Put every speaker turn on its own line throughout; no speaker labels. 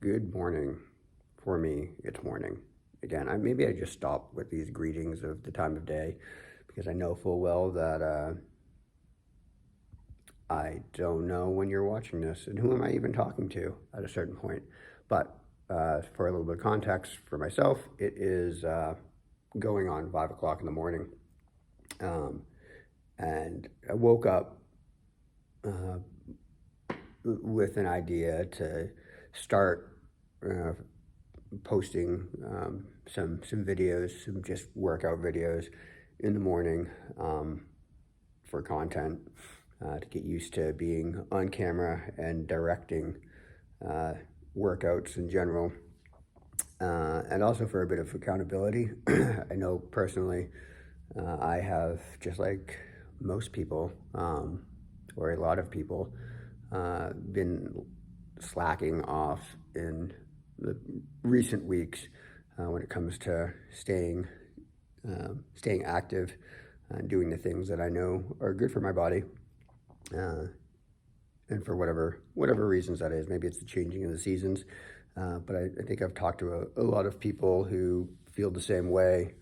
Good morning. For me, it's morning. Again, maybe I just stop with these greetings of the time of day because I know full well that I don't know when you're watching this and who am I even talking to at a certain point. But for a little bit of context for myself, it is going on 5 o'clock in the morning. Um, and I woke up uh, with an idea to start uh, posting some videos, some just workout videos in the morning for content to get used to being on camera and directing uh, workouts in general, and also for a bit of accountability. I know personally, I have, just like most people, or a lot of people, been slacking off in the recent weeks when it comes to staying active and doing the things that I know are good for my body. Uh, and for whatever reasons that is, maybe it's the changing of the seasons. But I think I've talked to a lot of people who feel the same way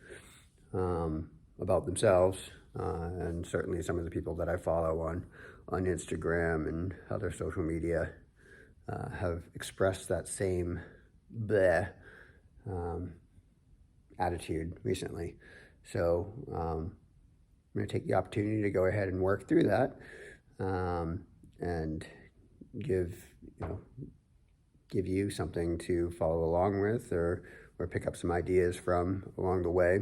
about themselves, and certainly some of the people that I follow on Instagram and other social media have expressed that same bleh um, attitude recently. So I'm going to take the opportunity to go ahead and work through that, and give you know give you something to follow along with, or pick up some ideas from along the way,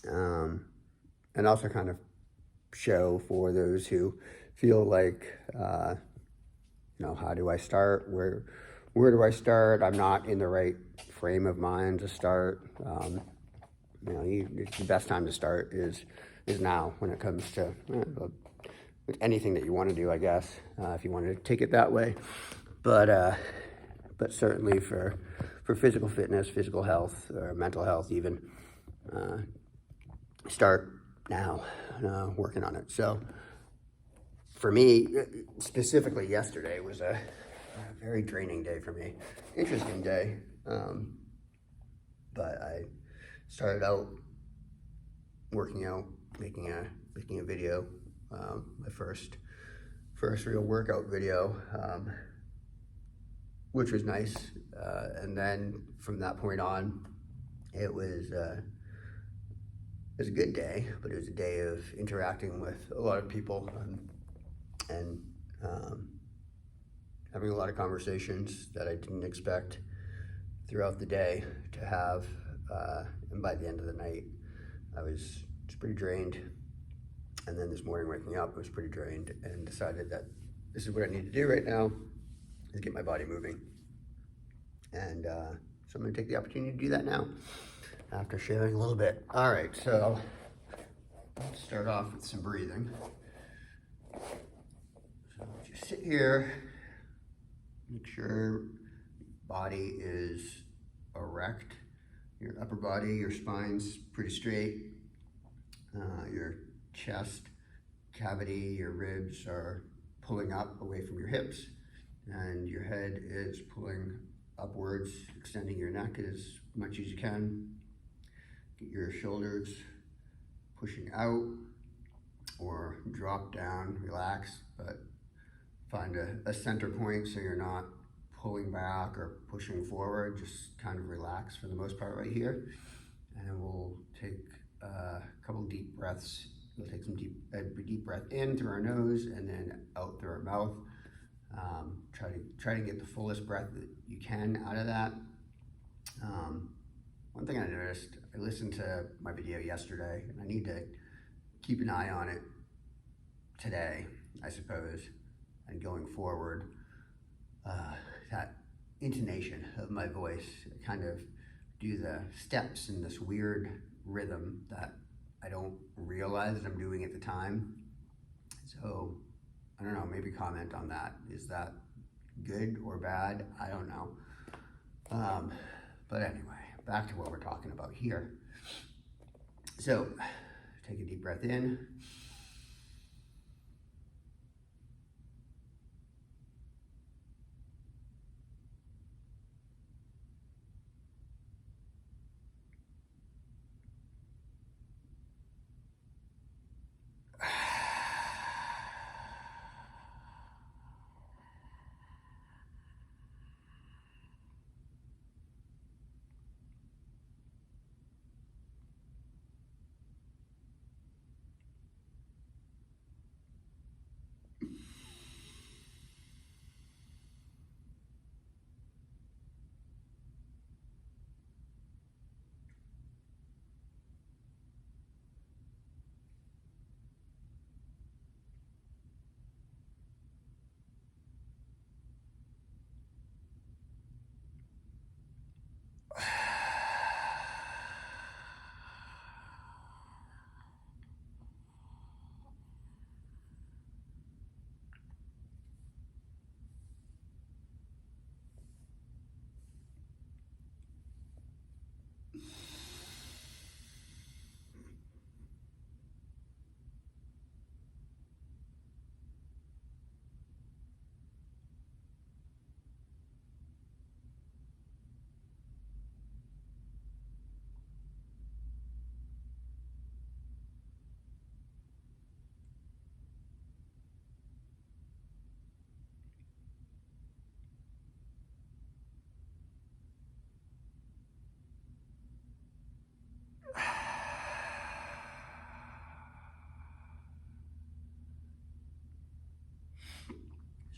and also kind of show for those who feel like how do I start, where do I start, I'm not in the right frame of mind to start. The best time to start is now when it comes to with anything that you want to do, I guess, if you want to take it that way. But certainly for physical fitness, physical health, or mental health even, uh, start now working on it. So for me, specifically yesterday was a very draining day for me. Interesting day, but I started out working out, making a video, my first real workout video, which was nice. And then from that point on, it was it was a good day, but it was a day of interacting with a lot of people, and having a lot of conversations that I didn't expect throughout the day to have. And by the end of the night, I was just pretty drained. And then this morning, waking up, I was pretty drained and decided that this is what I need to do right now, is get my body moving. And so I'm going to take the opportunity to do that now after sharing a little bit. All right, so let's start off with some breathing. So just sit here, make sure your body is erect, your upper body, your spine's pretty straight, your chest cavity, your ribs are pulling up away from your hips, and your head is pulling upwards, extending your neck as much as you can. Get your shoulders pushing out or drop down, relax, but find a center point so you're not pulling back or pushing forward. Just kind of relax for the most part right here. And then we'll take a couple deep breaths. We'll take some deep breath in through our nose and then out through our mouth. Try to get the fullest breath that you can out of that. One thing I noticed, I listened to my video yesterday, and I need to keep an eye on it today, I suppose, and going forward. That intonation of my voice, I kind of do the steps in this weird rhythm that I don't realize that I'm doing at the time. So I don't know, maybe comment on that. Is that good or bad? I don't know. But anyway, back to what we're talking about here. So take a deep breath in.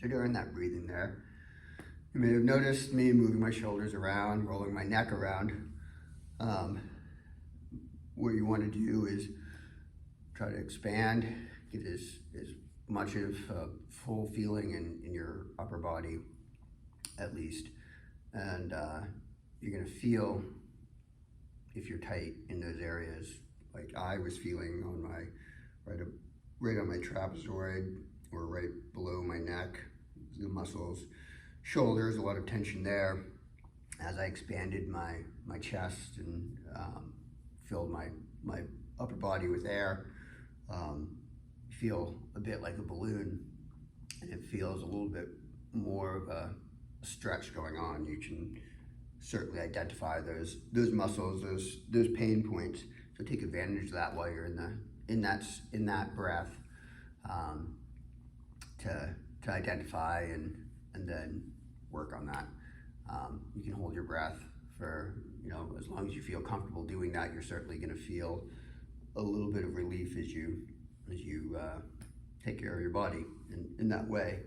So during that breathing there, you may have noticed me moving my shoulders around, rolling my neck around. What you want to do is try to expand, get as much of full feeling in your upper body, at least. And you're going to feel if you're tight in those areas, like I was feeling on my right on my trapezoid or right below my neck, the muscles, shoulders, a lot of tension there. As I expanded my chest and filled my upper body with air, you feel a bit like a balloon, and it feels a little bit more of a stretch going on. You can certainly identify those muscles, those pain points. So take advantage of that while you're in that breath, to identify and then work on that. You can hold your breath for, as long as you feel comfortable doing that. You're certainly going to feel a little bit of relief as you take care of your body in that way.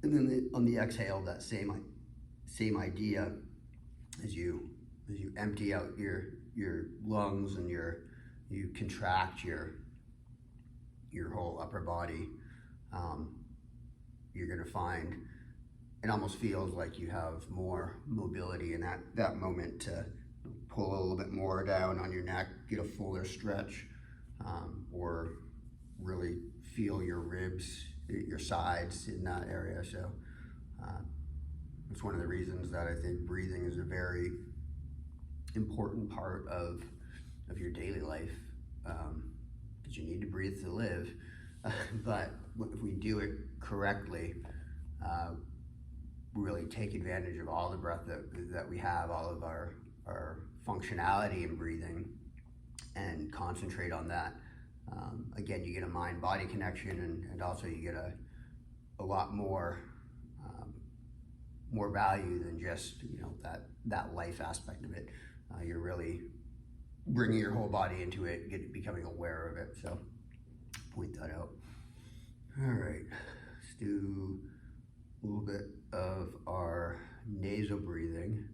And then on the exhale, that same idea, as you empty out your lungs and you contract your whole upper body, you're going to find it almost feels like you have more mobility in that moment to pull a little bit more down on your neck, get a fuller stretch, or really feel your ribs, your sides in that area. So it's one of the reasons that I think breathing is a very important part of your daily life, because you need to breathe to live. But if we do it correctly, really take advantage of all the breath that we have, all of our functionality in breathing, and concentrate on that. Again, you get a mind-body connection, and also you get a lot more value than just that life aspect of it. You're really bringing your whole body into it, becoming aware of it. So point that out. All right, let's do a little bit of our nasal breathing.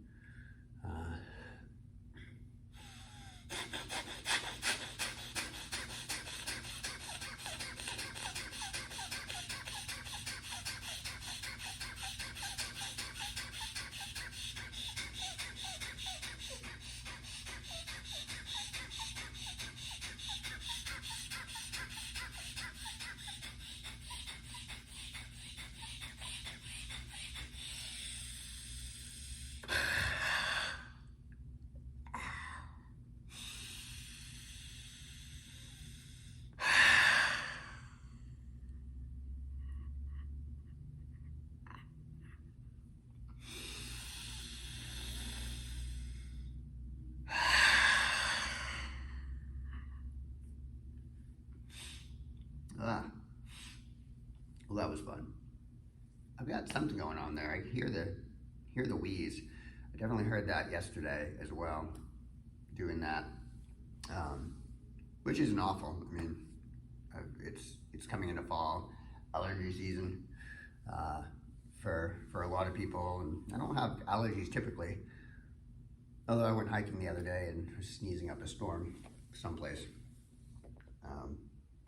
Well, that was fun. I've got something going on there. I hear the wheeze. I definitely heard that yesterday as well, doing that, which isn't awful. I mean, it's coming into fall, allergy season for a lot of people, and I don't have allergies typically. Although I went hiking the other day and was sneezing up a storm someplace.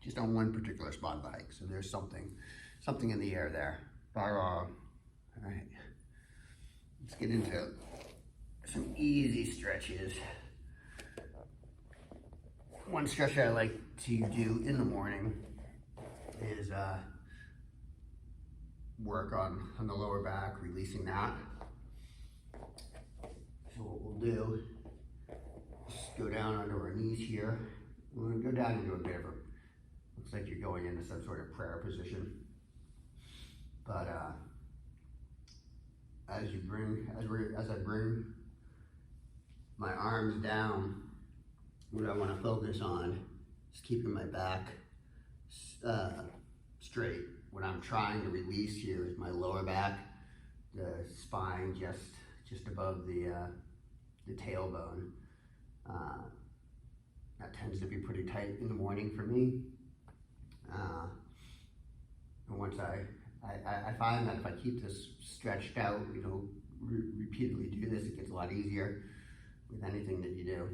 Just on one particular spot of the hike, so there's something in the air there. All right, let's get into some easy stretches. One stretch I like to do in the morning is work on the lower back, releasing that. So what we'll do is go down onto our knees here. We're going to go down into a bit of a, looks like you're going into some sort of prayer position. But as I bring my arms down, what I want to focus on is keeping my back straight. What I'm trying to release here is my lower back, the spine just above the tailbone. That tends to be pretty tight in the morning for me. And once I I find that if I keep this stretched out, repeatedly do this, it gets a lot easier with anything that you do.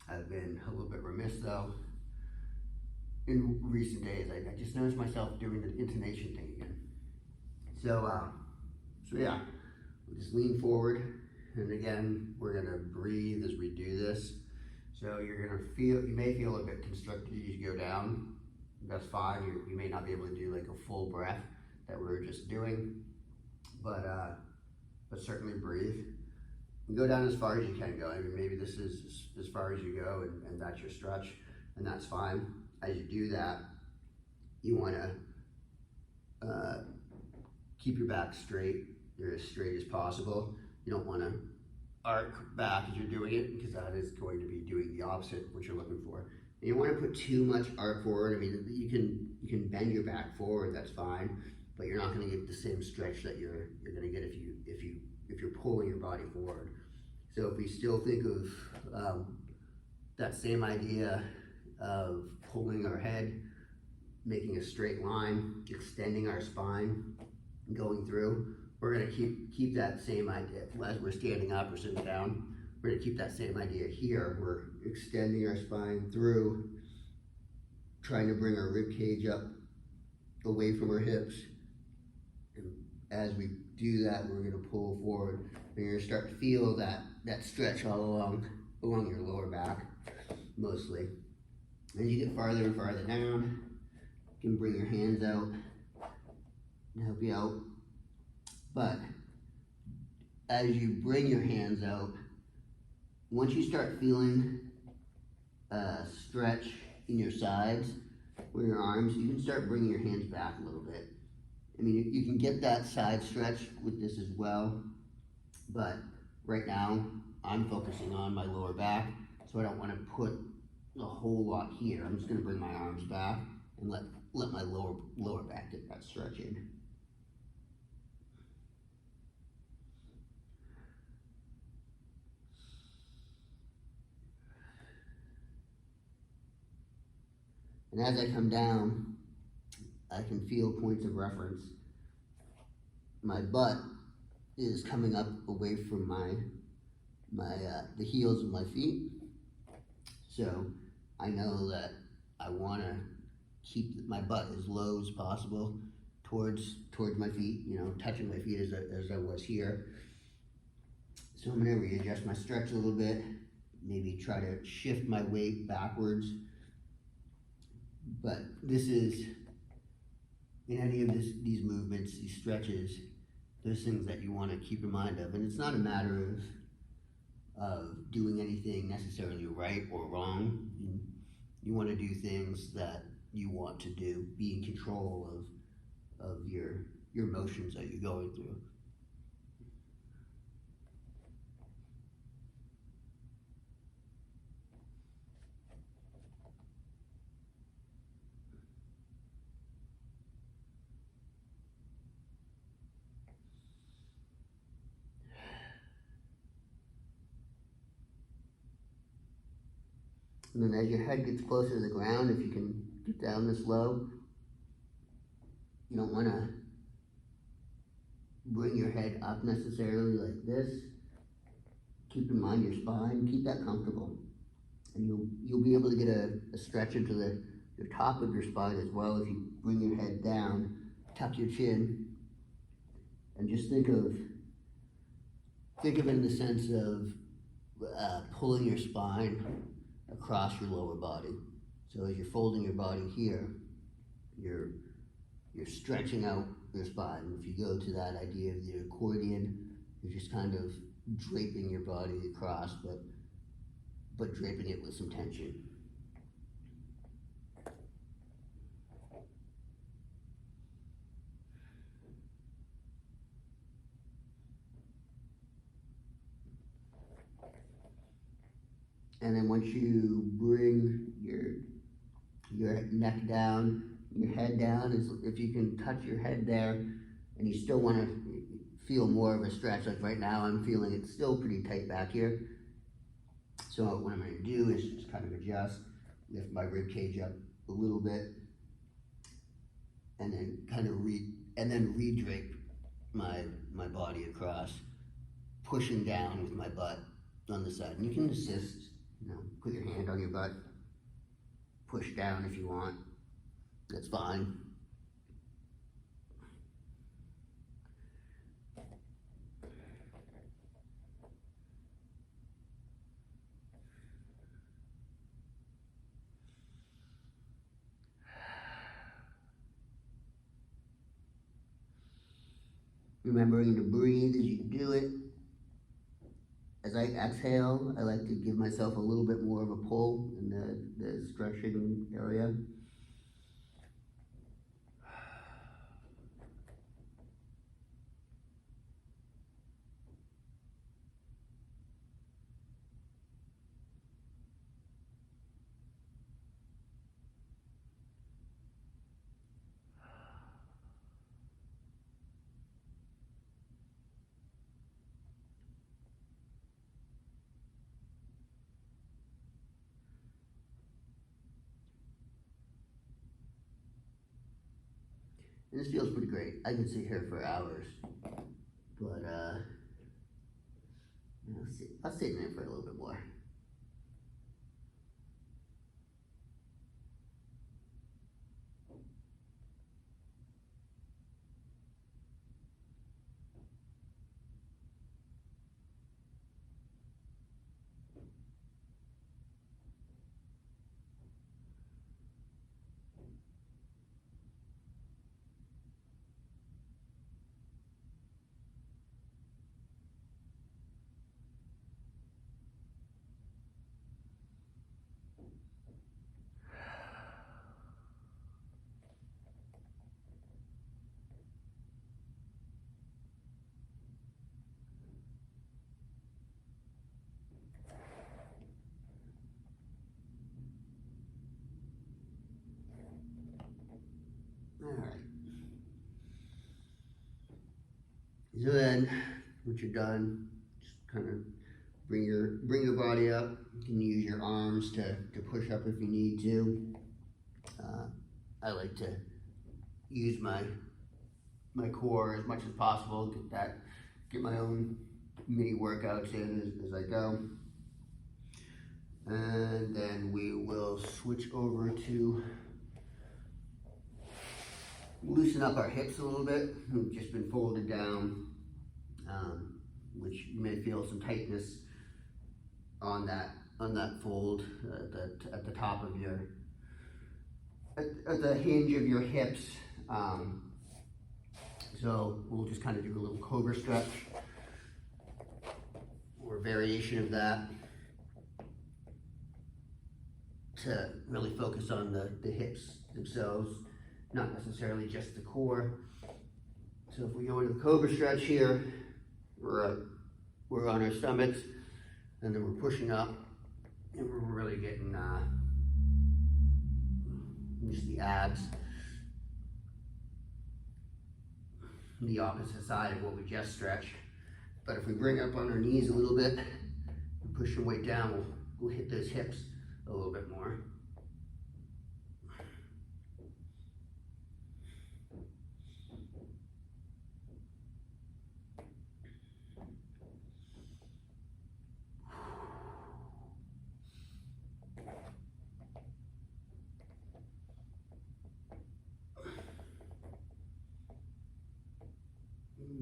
I've been a little bit remiss though in recent days. I just noticed myself doing the intonation thing again. So yeah, we'll just lean forward, and again, we're gonna breathe as we do this. So you may feel a bit constricted as you go down. That's fine. You may not be able to do like a full breath that we were just doing, but certainly breathe. And go down as far as you can go. I mean, maybe this is as far as you go, and that's your stretch, and that's fine. As you do that, you want to keep your back straight. You're as straight as possible. You don't want to arc back as you're doing it, because that is going to be doing the opposite of what you're looking for. And you don't want to put too much arc forward. I mean, you can bend your back forward. That's fine, but you're not going to get the same stretch that you're going to get if you're pulling your body forward. So if we still think of that same idea of pulling our head, making a straight line, extending our spine, going through, we're going to keep that same idea as we're standing up or sitting down. We're going to keep that same idea here. We're extending our spine through, trying to bring our rib cage up away from our hips. And as we do that, we're going to pull forward. And you're going to start to feel that stretch all along your lower back, mostly. As you get farther and farther down, you can bring your hands out and help you out. But as you bring your hands out, once you start feeling a stretch in your sides or your arms, you can start bringing your hands back a little bit. I mean, you can get that side stretch with this as well, but right now I'm focusing on my lower back, so I don't want to put a whole lot here. I'm just going to bring my arms back and let my lower back get that stretch in. And as I come down, I can feel points of reference. My butt is coming up away from the heels of my feet. So I know that I want to keep my butt as low as possible towards my feet, touching my feet as I was here. So I'm going to readjust my stretch a little bit, maybe try to shift my weight backwards. But this is, in any of these movements, these stretches, there's things that you want to keep in mind of. And it's not a matter of doing anything necessarily right or wrong. You want to do things that you want to do, be in control of your motions that you're going through. And then as your head gets closer to the ground, if you can get down this low, you don't want to bring your head up necessarily like this. Keep in mind your spine, keep that comfortable. And you'll be able to get a stretch into the top of your spine as well if you bring your head down, tuck your chin, and just think of it in the sense of pulling your spine across your lower body. So as you're folding your body here, you're stretching out your spine. If you go to that idea of the accordion, you're just kind of draping your body across, but draping it with some tension. And then once you bring your neck down, your head down, if you can touch your head there, and you still want to feel more of a stretch, like right now I'm feeling it still pretty tight back here. So what I'm going to do is just kind of adjust, lift my rib cage up a little bit, and then kind of and then re-drape my body across, pushing down with my butt on the side. And you can assist, put your hand on your butt, push down if you want, that's fine. Remembering to breathe as you do it. As I exhale, I like to give myself a little bit more of a pull in the stretching area. And this feels pretty great. I can sit here for hours, but I'll sit in it for a little bit more. All right. So then, once you're done, just kind of bring your body up. You can use your arms to push up if you need to. I like to use my core as much as possible. Get my own mini workouts in as I go. And then we will switch over to loosen up our hips a little bit. We've just been folded down, which you may feel some tightness on that fold at the top of at the hinge of your hips. So we'll just kind of do a little cobra stretch or variation of that to really focus on the hips themselves, not necessarily just the core. So if we go into the cobra stretch here, we're on our stomachs, and then we're pushing up, and we're really getting just the abs, the opposite side of what we just stretched. But if we bring up on our knees a little bit and push some weight down, we'll hit those hips a little bit more.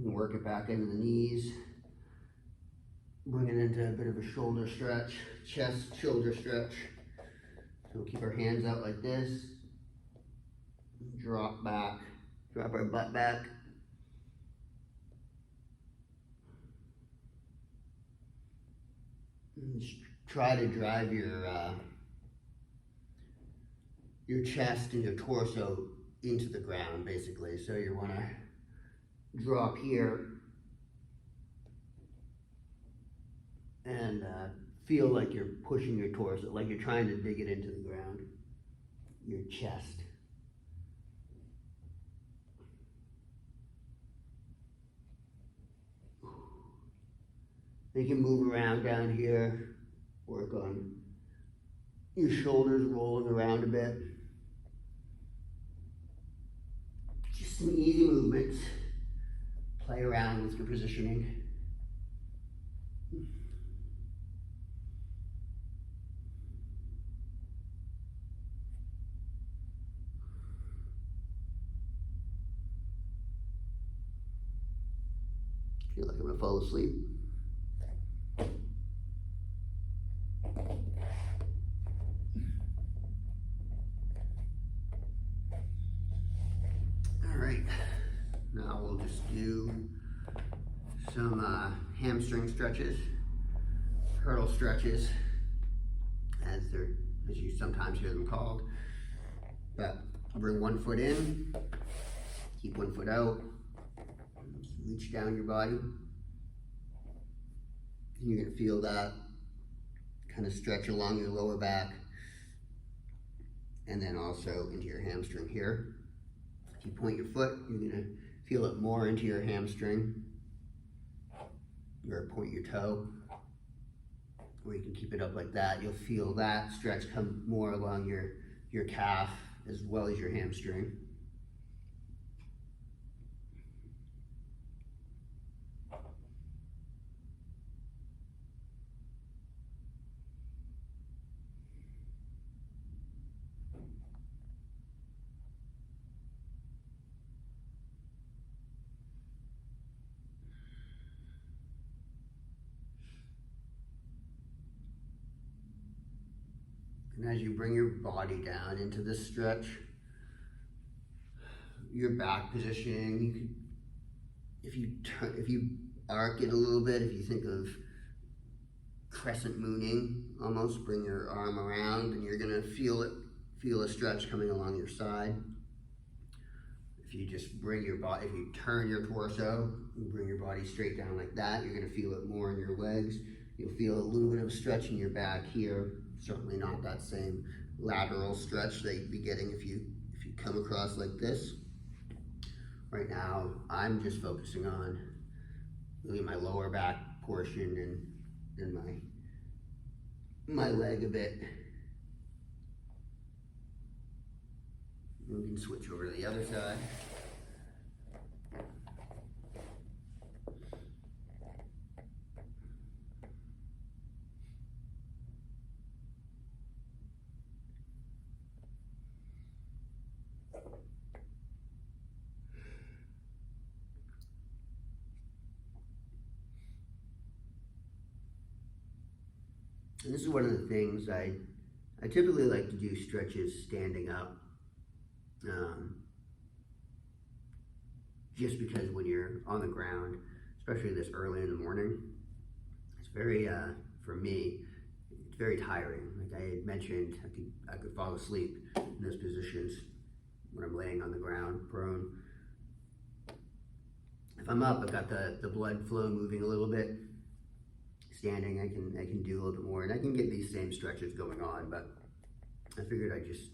Work it back into the knees. Bring it into a bit of a shoulder stretch, chest, shoulder stretch. So we'll keep our hands out like this. Drop back, drop our butt back. And just try to drive your chest and your torso into the ground, basically. So you want to drop here and feel like you're pushing your torso, like you're trying to dig it into the ground, your chest. You can move around down here, work on your shoulders rolling around a bit. Just some easy movements. Play around with your positioning. Feel like I'm gonna fall asleep. All right, now we'll just do some hamstring stretches, hurdle stretches, as you sometimes hear them called. But bring one foot in, keep one foot out, reach down your body. You're gonna feel that kind of stretch along your lower back, and then also into your hamstring here. If you point your foot, you're gonna feel it more into your hamstring, or point your toe, or you can keep it up like that. You'll feel that stretch come more along your calf as well as your hamstring. And as you bring your body down into this stretch, your back positioning, you could, if you arc it a little bit, if you think of crescent mooning, almost bring your arm around, and you're gonna feel a stretch coming along your side. If you just bring your body, if you turn your torso and bring your body straight down like that, you're gonna feel it more in your legs. You'll feel a little bit of a stretch in your back here. Certainly not that same lateral stretch that you'd be getting if you come across like this. Right now, I'm just focusing on really my lower back portion and my leg a bit. We can switch over to the other side. And this is one of the things I typically like to do stretches standing up. Just because when you're on the ground, especially this early in the morning, it's very, for me, it's very tiring. Like I had mentioned, I could fall asleep in those positions when I'm laying on the ground, prone. If I'm up, I've got the blood flow moving a little bit. Standing, I can do a little bit more, and I can get these same stretches going on, but I figured I'd just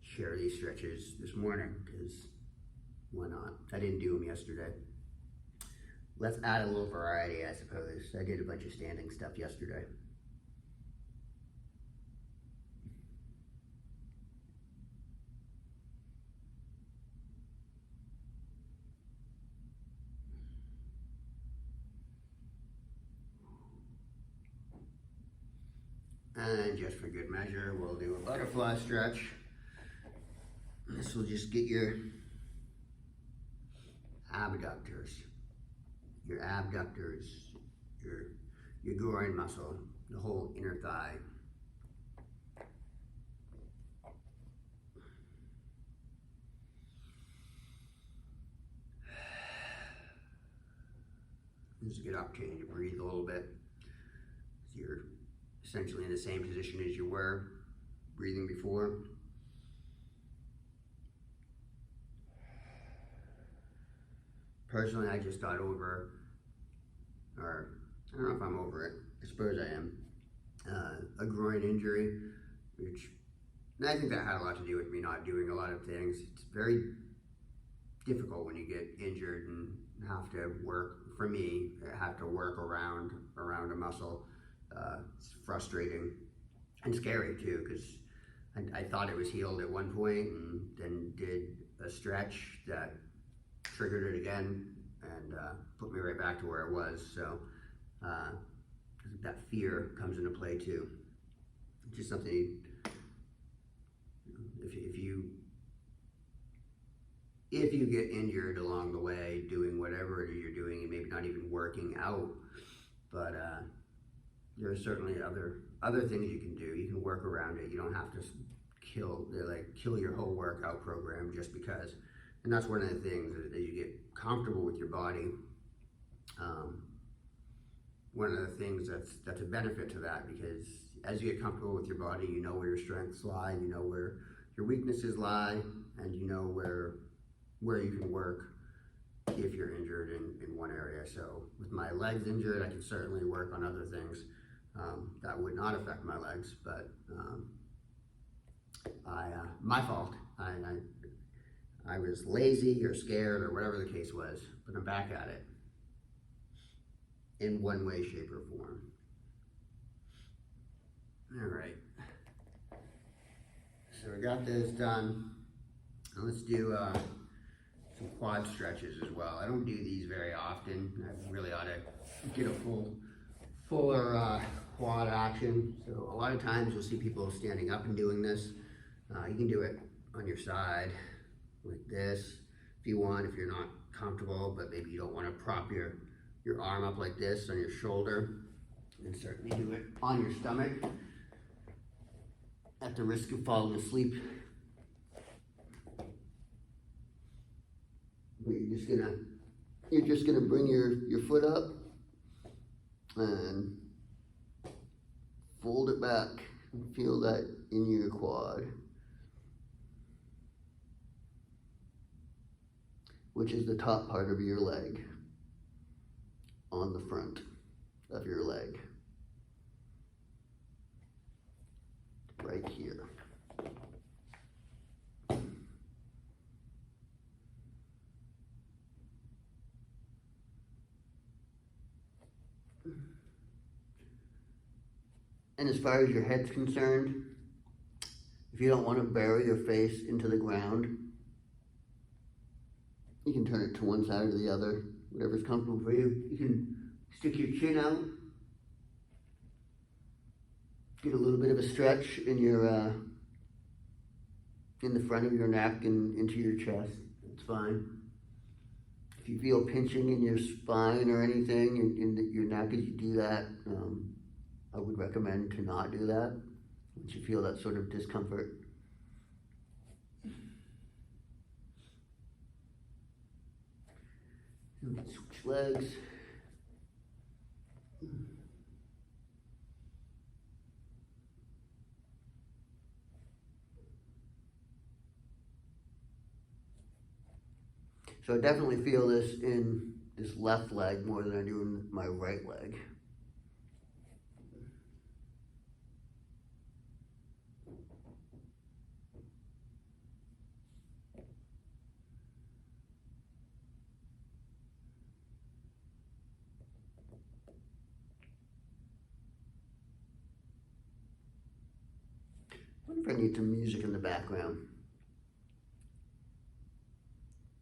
share these stretches this morning, because why not? I didn't do them yesterday. Let's add a little variety, I suppose. I did a bunch of standing stuff yesterday. And just for good measure, we'll do a butterfly stretch. This will just get your abductors, your groin muscle, the whole inner thigh. This is a good opportunity to breathe a little bit. So you're essentially in the same position as you were breathing before. Personally, I just got over, or I don't know if I'm over it, I suppose I am, a groin injury, which I think that had a lot to do with me not doing a lot of things. It's very difficult when you get injured and have to work, for me, have to work around a muscle. It's frustrating and scary too, because I thought it was healed at one point and then did a stretch that triggered it again and put me right back to where I was. So that fear comes into play too. It's just something, if you get injured along the way doing whatever it is you're doing, and maybe not even working out, but there are certainly other things you can do. You can work around it. You don't have to kill your whole workout program just because. And that's one of the things, as you get comfortable with your body. One of the things that's a benefit to that, because as you get comfortable with your body, you know where your strengths lie, you know where your weaknesses lie, and you know where you can work if you're injured in one area. So with my legs injured, I can certainly work on other things that would not affect my legs, but my fault. I was lazy or scared or whatever the case was, but I'm back at it in one way, shape, or form. All right. So we got this done. Now let's do some quad stretches as well. I don't do these very often. I really ought to get a fuller quad action. So a lot of times you'll see people standing up and doing this. You can do it on your side like this if you want, if you're not comfortable, but maybe you don't want to prop your arm up like this on your shoulder. And certainly do it on your stomach at the risk of falling asleep. But you're just gonna bring your foot up and fold it back and feel that in your quad, which is the top part of your leg, on the front of your leg, right here. And as far as your head's concerned, if you don't want to bury your face into the ground, you can turn it to one side or the other, whatever's comfortable for you. You can stick your chin out, get a little bit of a stretch in your in the front of your neck and into your chest. That's fine. If you feel pinching in your spine or anything in your neck as you do that, I would recommend to not do that once you feel that sort of discomfort. Switch legs. So I definitely feel this in this left leg more than I do in my right leg. I wonder if I need some music in the background.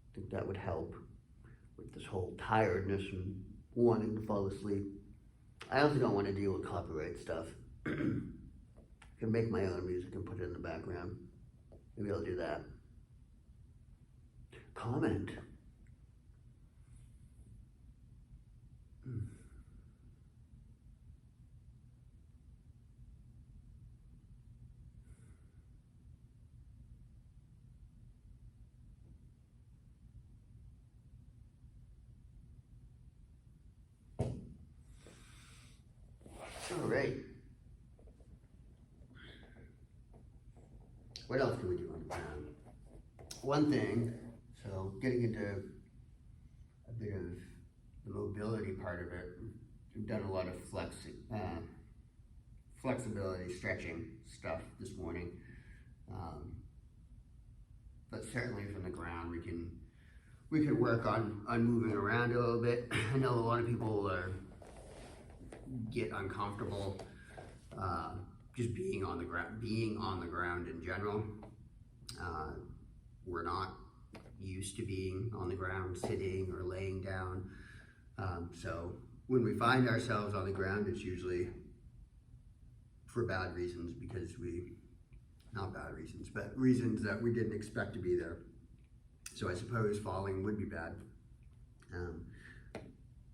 I think that would help with this whole tiredness and wanting to fall asleep. I also don't want to deal with copyright stuff. I can make my own music and put it in the background. Maybe I'll do that. Comment. All right. What else can we do on the ground? One thing, so getting into a bit of the mobility part of it, we've done a lot of flexibility, stretching stuff this morning. But certainly from the ground, we can work on moving around a little bit. I know a lot of people get uncomfortable just being on the ground in general. We're not used to being on the ground, sitting or laying down. So when we find ourselves on the ground, it's usually for bad reasons, because not bad reasons, but reasons that we didn't expect to be there. So I suppose falling would be bad.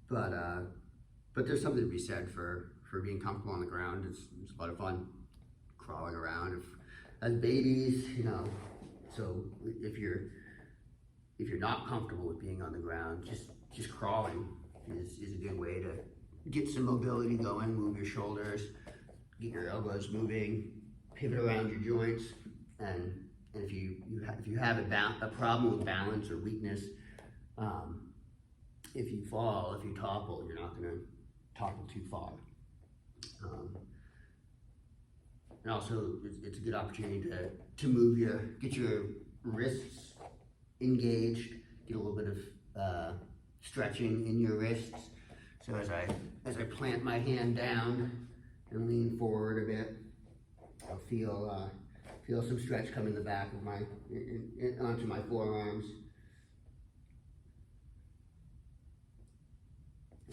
But there's something to be said for being comfortable on the ground. It's a lot of fun crawling around. As babies, so if you're not comfortable with being on the ground, just crawling is a good way to get some mobility going, move your shoulders, get your elbows moving, pivot around your joints, and if you have a problem with balance or weakness, if you fall, if you topple, you're not going to topple too far. And also, it's a good opportunity to move get your wrists engaged, get a little bit of stretching in your wrists. So as I plant my hand down and lean forward a bit, I'll feel some stretch come in the back of onto my forearms.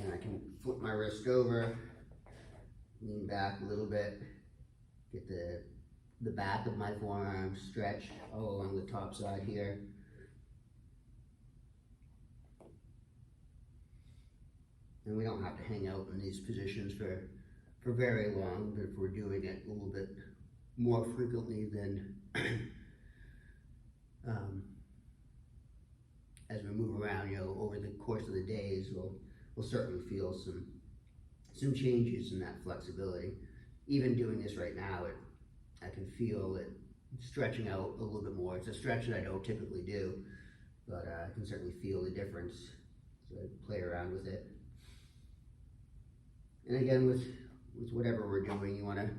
And I can flip my wrist over, lean back a little bit, get the back of my forearms stretched all along the top side here. And we don't have to hang out in these positions for very long, but if we're doing it a little bit more frequently than as we move around, over the course of the days, we'll certainly feel some changes in that flexibility. Even doing this right now, I can feel it stretching out a little bit more. It's a stretch that I don't typically do, but I can certainly feel the difference. So I play around with it. And again, with whatever we're doing, you want to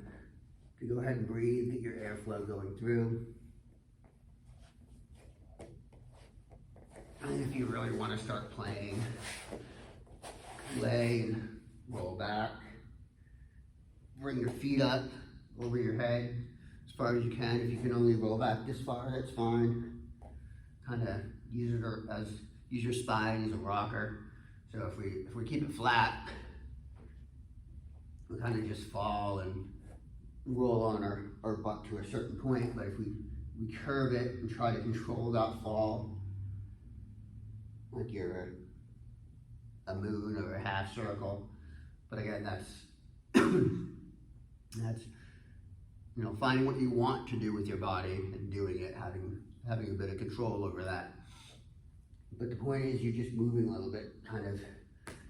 go ahead and breathe, get your airflow going through. And if you really want to start playing, lay and roll back. Bring your feet up over your head as far as you can. If you can only roll back this far, that's fine. Kind of use your spine as a rocker. So if we keep it flat, we kind of just fall and roll on our butt to a certain point. But if we curve it and try to control that fall, like you're a moon or a half circle. But again, that's finding what you want to do with your body and doing it, having a bit of control over that. But the point is, you're just moving a little bit, kind of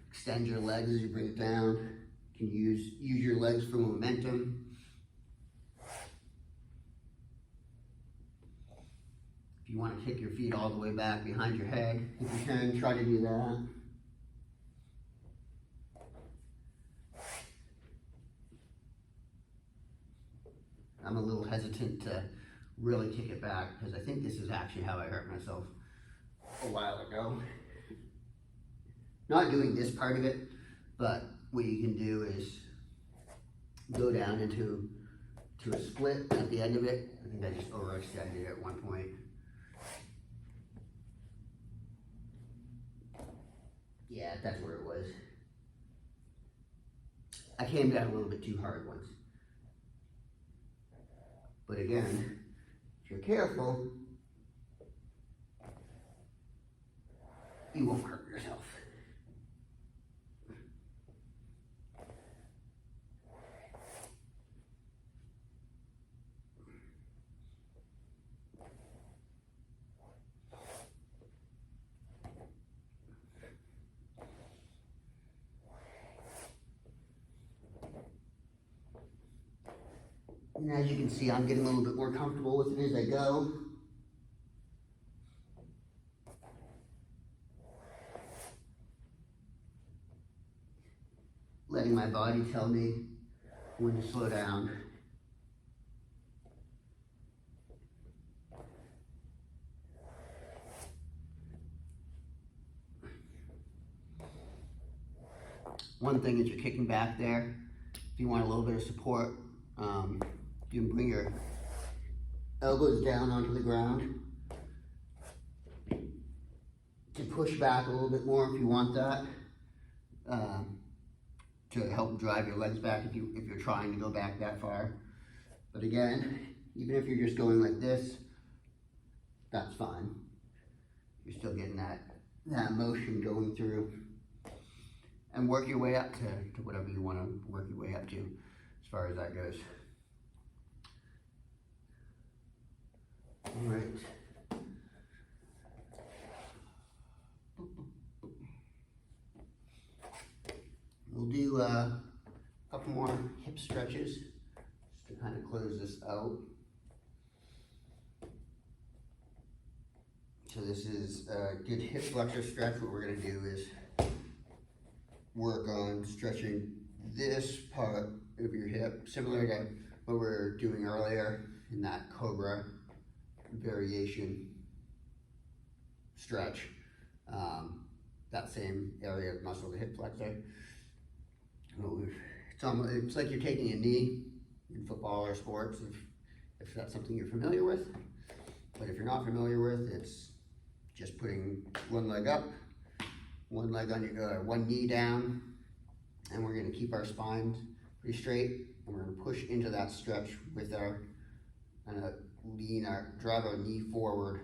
extend your legs as you bring it down. You can use your legs for momentum. If you want to kick your feet all the way back behind your head, if you can, try to do that. I'm a little hesitant to really kick it back because I think this is actually how I hurt myself a while ago. Not doing this part of it, but what you can do is go down into a split at the end of it. I think I just overextended at one point. Yeah, that's where it was. I came down a little bit too hard once. But again, if you're careful, you won't hurt yourself. And as you can see, I'm getting a little bit more comfortable with it as I go. Letting my body tell me when to slow down. One thing is you're kicking back there. If you want a little bit of support, you can bring your elbows down onto the ground. to push back a little bit more if you want that, to help drive your legs back if you're trying to go back that far. But again, even if you're just going like this, that's fine. You're still getting that motion going through. And work your way up to whatever you want to work your way up to, as far as that goes. All right. We'll do a couple more hip stretches just to kind of close this out. So this is a good hip flexor stretch. What we're going to do is work on stretching this part of your hip, similar to what we were doing earlier in that cobra variation stretch. That same area of muscle, the hip flexor. It's like you're taking a knee in football or sports, if that's something you're familiar with. But if you're not familiar with, it's just putting one leg up, one leg on your, one knee down, and we're going to keep our spine pretty straight, and we're going to push into that stretch with our, drive our knee forward,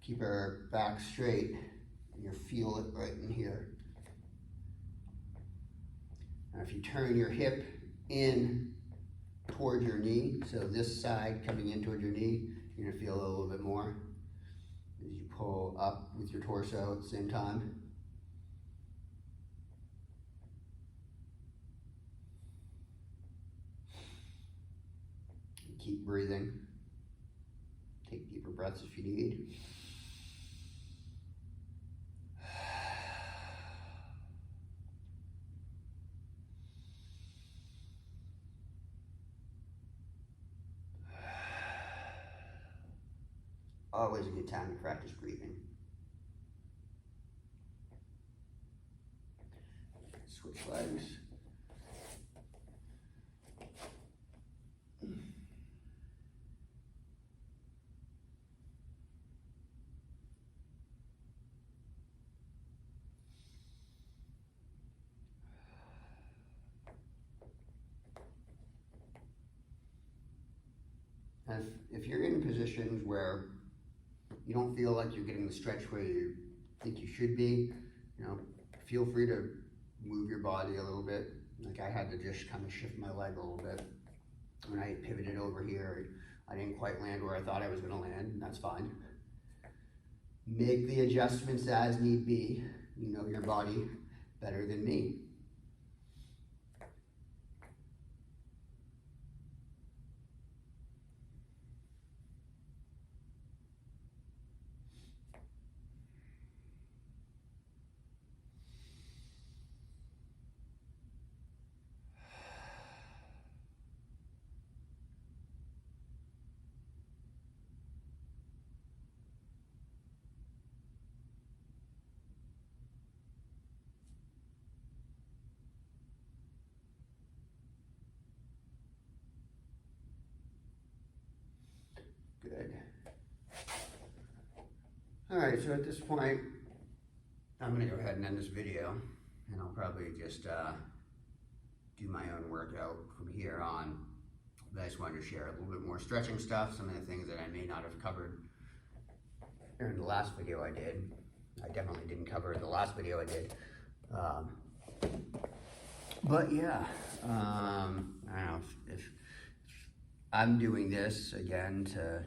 keep our back straight, and you'll feel it right in here. Now if you turn your hip in towards your knee, so this side coming in towards your knee, you're going to feel it a little bit more as you pull up with your torso at the same time. Keep breathing. Take deeper breaths if you need. Always a good time to practice breathing. Switch legs. If you're in positions where you don't feel like you're getting the stretch where you think you should be, feel free to move your body a little bit. Like I had to just kind of shift my leg a little bit. When I pivoted over here, I didn't quite land where I thought I was going to land, and that's fine. Make the adjustments as need be. You know your body better than me. Good. All right, so at this point, I'm gonna go ahead and end this video, and I'll probably just do my own workout from here on. But I just wanted to share a little bit more stretching stuff, some of the things that I may not have covered in the last video I did. I definitely didn't cover in the last video I did. But yeah, I don't know if I'm doing this again to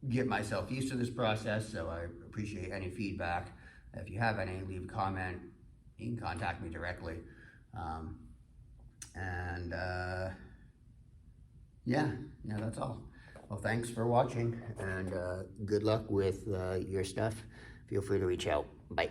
get myself used to this process, so I appreciate any feedback. If you have any, leave a comment. You can contact me directly. Yeah, that's all. Well, thanks for watching, and good luck with your stuff. Feel free to reach out. Bye.